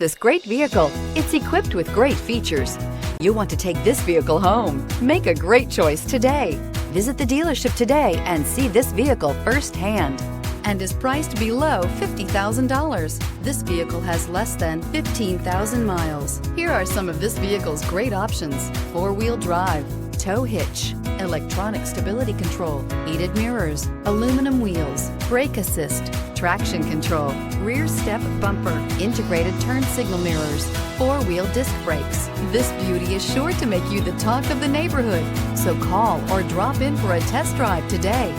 This great vehicle, it's equipped with great features. You want to take this vehicle home. Make a great choice today. Visit the dealership today and see this vehicle firsthand, and is priced below $50,000. This vehicle has less than 15,000 miles. Here are some of this vehicle's great options: four-wheel drive, tow hitch, electronic stability control, heated mirrors, aluminum wheels, brake assist, traction control, rear step bumper, integrated turn signal mirrors, four-wheel disc brakes. This beauty is sure to make you the talk of the neighborhood. So call or drop in for a test drive today.